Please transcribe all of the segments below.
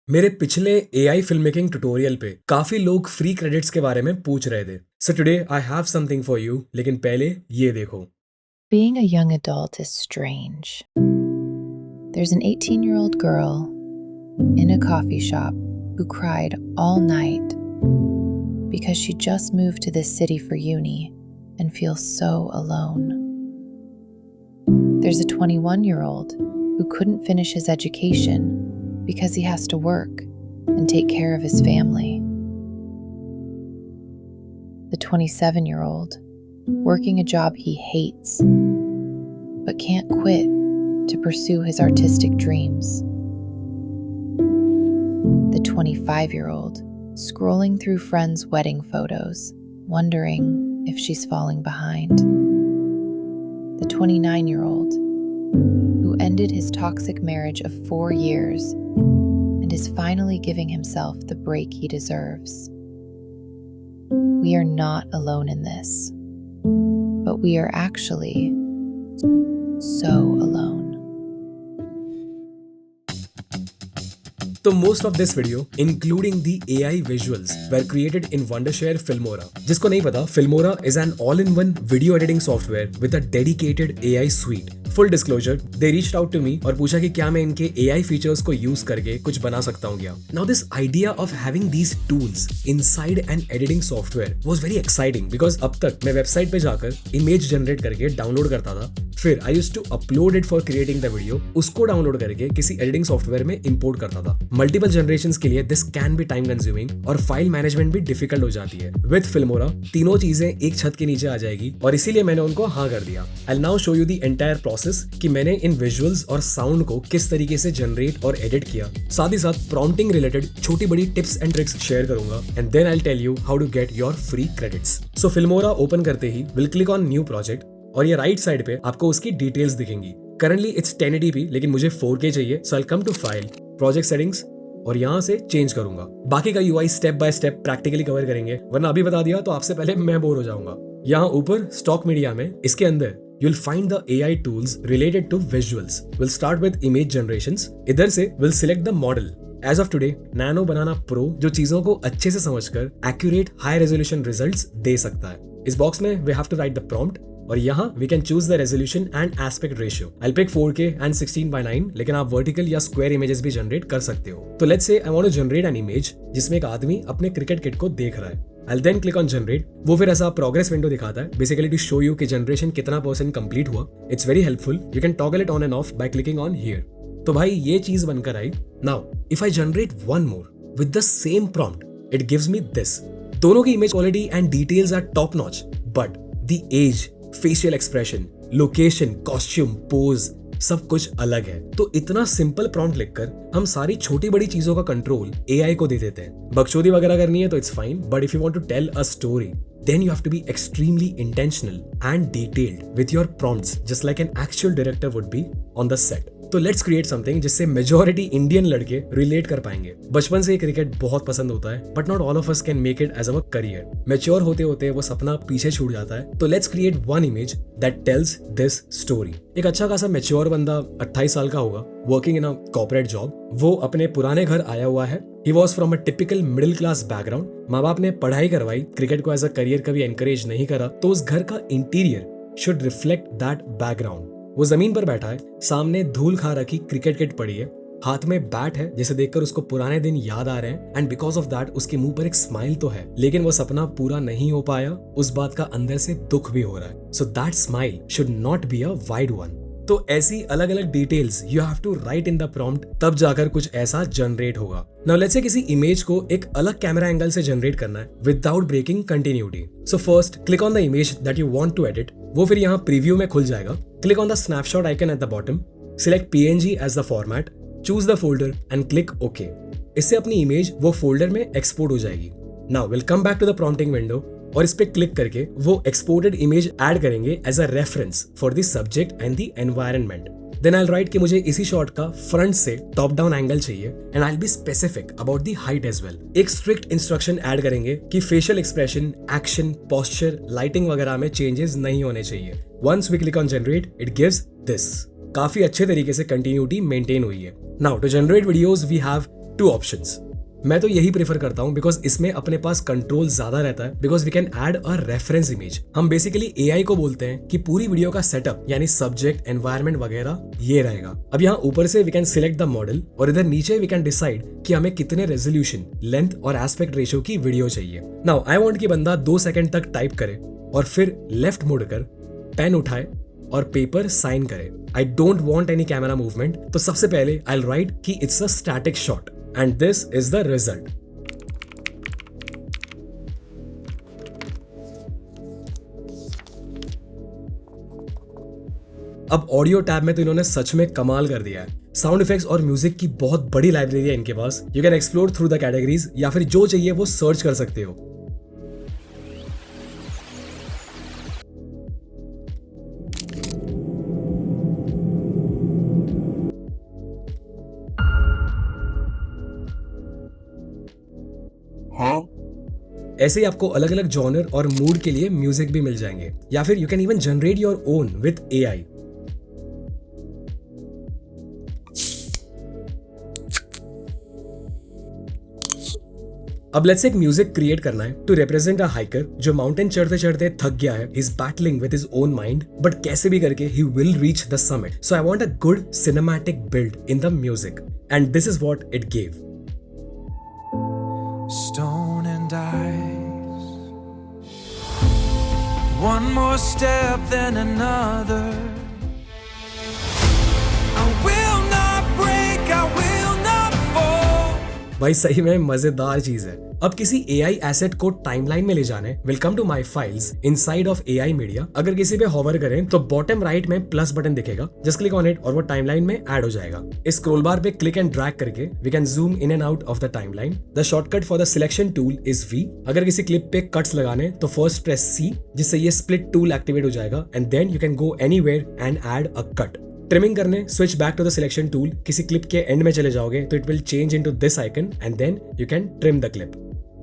मेरे पिछले AI film making tutorial पे काफी लोग फ्री क्रेडिट्स के बारे में पूछ रहे थे। So today I have something for you, लेकिन पहले ये देखो। Being a young adult is strange. There's an 18-year-old girl in a coffee shop who cried all night because she just moved to this city for uni and feels so alone. There's a 21-year-old who couldn't finish his education because he has to work and take care of his family. The 27-year-old working a job he hates but can't quit to pursue his artistic dreams. The 25-year-old scrolling through friends' wedding photos, wondering if she's falling behind. The 29-year-old who ended his toxic marriage of 4 years and is finally giving himself the break he deserves. We are not alone in this, but we are actually so alone. तो most of this video including the AI visuals were created in Wondershare Filmora. जिसको नहीं पता, Filmora is an all in one video editing software with a dedicated AI suite. Full disclosure, they reached out to me और पूछा कि क्या मैं इनके AI features को यूज करके कुछ बना सकता हूँ क्या। Now this idea of having these tools inside N editing software was very exciting, because अब तक मैं वेबसाइट पे जाकर इमेज जनरेट करके डाउनलोड करता था, फिर I used to upload it for creating the video, उसको डाउनलोड करके किसी एडिटिंग सॉफ्टवेयर में इंपोर्ट करता था। मल्टीपल जनरेशंस के लिए this can be time consuming और फाइल मैनेजमेंट भी डिफिकल्ट हो जाती है। विद फिल्मोरा तीनों चीजें एक छत के नीचे आ जाएगी और इसीलिए मैंने उनको हाँ कर दिया। I now show you the entire process कि मैंने इन विजुअल्स और साउंड को किस तरीके से जनरेट और एडिट किया। साथ ही साथ प्रॉम्प्टिंग रिलेटेड छोटी बड़ी टिप्स एंड ट्रिक्स शेयर करूंगा and then I tell you how to get your free credits. So Filmora open करते ही will click on new project और ये राइट साइड पे आपको उसकी डिटेल्स दिखेंगी। करंटली इट्स 1080p, लेकिन मुझे 4K चाहिए, so I come to file, project settings और यहाँ से चेंज करूंगा। बाकी का UI step by step practically cover करेंगे, वरना अभी बता दिया तो आपसे पहले मैं बोर हो जाऊंगा। यहाँ ऊपर स्टॉक मीडिया में इसके अंदर you'll find the AI tools related to visuals. We'll start with image generations. इधर से we'll select the model. As of today, Nano Banana Pro जो चीजों को अच्छे से समझकर accurate high resolution results दे सकता है। इस बॉक्स में we have to write the prompt और यहाँ we can choose the resolution and aspect ratio. I'll pick 4K and 16:9, लेकिन आप vertical या square images भी generate कर सकते हो। तो let's say I want to generate an image जिसमें एक आदमी अपने क्रिकेट किट को देख रहा है। I'll then click on generate. वो फिर ऐसा प्रोग्रेस विंडो दिखाता है, बेसिकली टू शो यू कि जनरेशन कितना % कंप्लीट हुआ। It's very helpful, you can toggle it on and off by clicking on here. तो भाई ये चीज बनकर आई। Now if I generate one more with the same prompt, it gives me this. दोनों की image quality and details are top notch, but the age, facial expression, location, costume, pose सब कुछ अलग है। तो इतना सिंपल प्रॉम्प्ट लिखकर हम सारी छोटी बड़ी चीजों का कंट्रोल एआई को दे देते हैं। बकचोदी वगैरह करनी है तो it's fine, but if you want to tell a story then you have to be extremely intentional and detailed with your prompts, just like an actual director would be on the set. तो let's create something जिससे majority Indian लड़के relate कर पाएंगे। बचपन से cricket बहुत पसंद होता है, but not all of us can make it as a career. Mature होते होते वो सपना पीछे छूट जाता है। तो let's create one image that tells this story. एक अच्छा खासा मैच्योर बंदा 28 साल का होगा, working in a corporate job. वो अपने पुराने घर आया हुआ है। He was from a typical middle class background. माँ बाप ने पढ़ाई करवाई, क्रिकेट को एज अ करियर कभी एनकरेज नहीं करा, तो उस घर का interior should reflect that background. वो जमीन पर बैठा है, सामने धूल खा रखी क्रिकेट किट पड़ी है, हाथ में बैट है जिसे देखकर उसको पुराने दिन याद आ रहे हैं, एंड बिकॉज ऑफ दैट उसके मुंह पर एक स्माइल तो है, लेकिन वो सपना पूरा नहीं हो पाया, उस बात का अंदर से दुख भी हो रहा है। So that smile should not be a wide one. तो ऐसी अलग अलग details you have to write in the prompt, तब जाकर कुछ ऐसा जनरेट होगा। नाउ लेट्स से किसी इमेज को एक अलग कैमरा एंगल से जनरेट करना है without breaking continuity. So first click on the image that you want to edit. वो फिर यहाँ प्रीव्यू में खुल जाएगा। Click on the snapshot icon at the bottom, select PNG as the format, choose the folder and click okay. इससे अपनी इमेज वो फोल्डर में एक्सपोर्ट हो जाएगी। Now will come back to the prompting window और इस पे क्लिक करके वो एक्सपोर्टेड इमेज ऐड करेंगे as a reference for the subject and the environment. Then I write कि मुझे इसी शॉट का फ्रंट से टॉप डाउन एंगल चाहिए and I be specific about the height as well. एक स्ट्रिक्ट इंस्ट्रक्शन ऐड करेंगे कि facial expression, action, posture, lighting वगैरह में चेंजेस नहीं होने चाहिए। Once we click on generate, it gives this. काफी अच्छे तरीके से कंटिन्यूटी मेंटेन हुई है। Now to generate videos we have two options. मैं तो यही प्रेफर करता हूं बिकॉज इसमें अपने पास कंट्रोल ज्यादा रहता है because we can add a reference image. हम बेसिकली एआई को बोलते हैं कि पूरी वीडियो का सेटअप यानी सब्जेक्ट, एनवायरनमेंट वगैरह ये रहेगा। अब यहाँ ऊपर से we can select the model और इधर नीचे वी कैन डिसाइड कि हमें कितने रेजोल्यूशन, लेंथ और एस्पेक्ट रेशियो की वीडियो चाहिए। नाउ आई वांट कि बंदा 2 सेकंड तक टाइप करे और फिर लेफ्ट मुड़कर पेन उठाए और पेपर साइन करे। I don't want any camera movement, तो सबसे पहले आई विल राइट कि it's a static shot and this is the result. अब ऑडियो टैब में तो इन्होंने सच में कमाल कर दिया है। साउंड इफेक्ट्स और म्यूजिक की बहुत बड़ी लाइब्रेरी है इनके पास। You can explore through the categories या फिर जो चाहिए वो सर्च कर सकते हो। ऐसे ही आपको अलग अलग जॉनर और मूड के लिए म्यूजिक भी मिल जाएंगे या फिर you can even generate your own with AI. अब लेट्स एक म्यूजिक क्रिएट करना है टू रिप्रेजेंट अ हाइकर जो माउंटेन चढ़ते चढ़ते थक गया है। He is battling with his own mind but कैसे भी करके he will reach the summit. So I want a good cinematic build in the music and this is what it gave. Stone and ice, one more step than another. I will not break, I will not fall. भाई सही में मजेदार चीज है। अब किसी AI asset को timeline में ले जाने welcome to my files inside of AI media. अगर किसी पे हॉवर करें तो बॉटम राइट में प्लस बटन दिखेगा, जस्ट क्लिक ऑन इट और वो टाइमलाइन में ऐड हो जाएगा। इस स्क्रॉल बार पे क्लिक एंड ड्रैग करके we can zoom in and out of the timeline. The shortcut for the selection tool is V। अगर किसी क्लिप पे कट्स लगाने तो फर्स्ट प्रेस C, जिससे ये स्प्लिट टूल एक्टिवेट हो जाएगा and then you can go anywhere and add a cut. Trimming करने switch back to the selection tool, किसी क्लिप के एंड में चले जाओगे तो it will change into this icon and then you can trim the clip.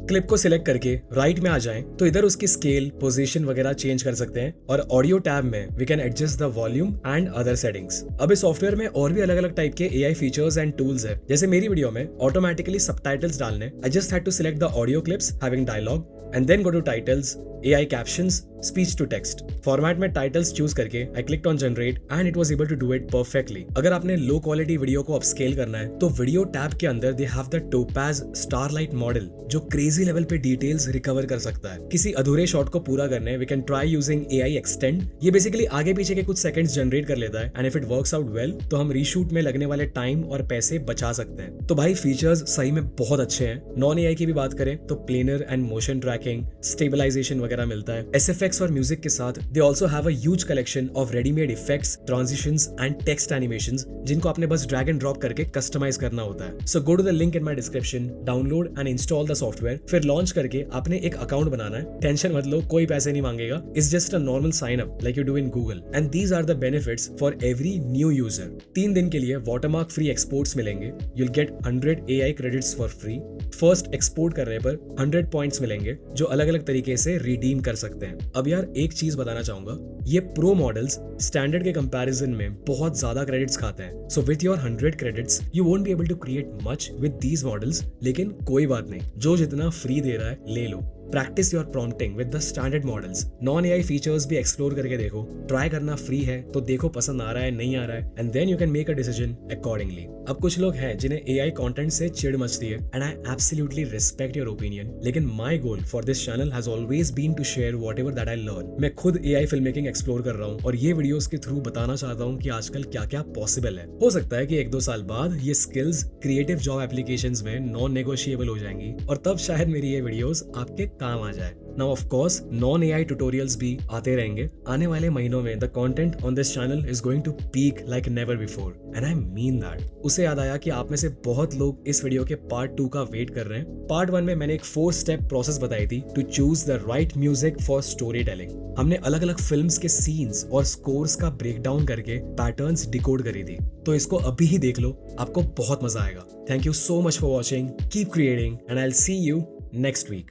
Clip को select करके right में आ जाएं तो इधर उसकी स्केल, पोजीशन वगैरह चेंज कर सकते हैं और ऑडियो टैब में we can adjust the volume and other settings. अब इस सॉफ्टवेयर में और भी अलग अलग टाइप के एआई फीचर्स एंड टूल्स है। जैसे मेरी वीडियो में ऑटोमेटिकली सबटाइटल्स डालने, I just had to select the audio clips having dialogue and then go to titles, AI captions, speech to text। Format में टाइटल्स चूज करके I clicked on generate and it was able to do it perfectly। अगर आपने low quality video को upscale करना है तो video tab के अंदर they have the Topaz Starlight model जो क्रेजी लेवल पे डिटेल्स रिकवर कर सकता है। किसी अधूरे शॉट को पूरा करने we can try using AI extend। ये बेसिकली आगे पीछे के कुछ सेकंड्स जनरेट कर लेता है and if it works out well तो हम रीशूट में लगने वाले टाइम और पैसे बचा सकते हैं। तो भाई फीचर्स सही में बहुत अच्छे हैं। नॉन एआई की भी बात करें तो planar and motion tracking, stabilisation वगैरह मिलता है। एसएफएक्स और म्यूजिक के साथ they also have a huge collection of readymade effects, transitions and text animations जिनको आपने बस ड्रैग एंड ड्रॉप करके कस्टमाइज करना होता है। So go to the link in my description, download and install the software. फिर लॉन्च करके आपने एक अकाउंट बनाना है। टेंशन मत लो, कोई पैसे नहीं मांगेगा। It's just a normal sign up like you do in Google and these are the benefits for every new user. 3 दिन के लिए वाटरमार्क फ्री एक्सपोर्ट्स मिलेंगे। You'll get 100 AI credits for free. First export करने पर 100 points मिलेंगे जो अलग अलग तरीके से रिडीम कर सकते हैं। अब यार एक चीज बताना चाहूंगा, ये प्रो मॉडल्स स्टैंडर्ड के कंपैरिजन में बहुत ज्यादा क्रेडिट्स खाते हैं। So with your 100 credits you won't be able to create much with these models, लेकिन कोई बात नहीं, जो जितना फ्री दे रहा है ले लो। Practise your prompting with the standard models. Non AI features भी एक्सप्लोर करके देखो। ट्राई करना फ्री है तो देखो पसंद आ रहा है नहीं आ रहा है and then you can make a decision accordingly. अब कुछ लोग हैं जिन्हें एआई कंटेंट से चिढ़ मचती है and I absolutely respect your opinion, लेकिन my goal for this channel has always been to share whatever that I learn. मैं खुद एआई फिल्म मेकिंग एक्सप्लोर कर रहा हूँ और ये वीडियोस के थ्रू बताना चाहता हूँ कि आजकल क्या क्या पॉसिबल है। हो सकता है कि 1-2 साल बाद ये स्किल्स क्रिएटिव जॉब एप्लीकेशंस में नॉन नेगोशिएबल हो जाएंगी और तब शायद मेरी ये वीडियोस आपके काम आ जाए। Now of course non AI tutorials भी आते रहेंगे आने वाले महीनों में। The content on this channel is going to peak like never before and I mean that। उसे याद आया कि आप में से बहुत लोग इस वीडियो के पार्ट 2 का वेट कर रहे हैं। पार्ट 1 में मैंने एक 4 स्टेप प्रोसेस बताई थी to choose the right music for story telling. हमने अलग अलग फिल्म्स के सीन्स और स्कोर्स का ब्रेक डाउन करके पैटर्न्स डिकोड करी थी, तो इसको अभी ही देख लो, आपको बहुत मजा आएगा। Thank you so much for watching, keep creating and I will see you next week.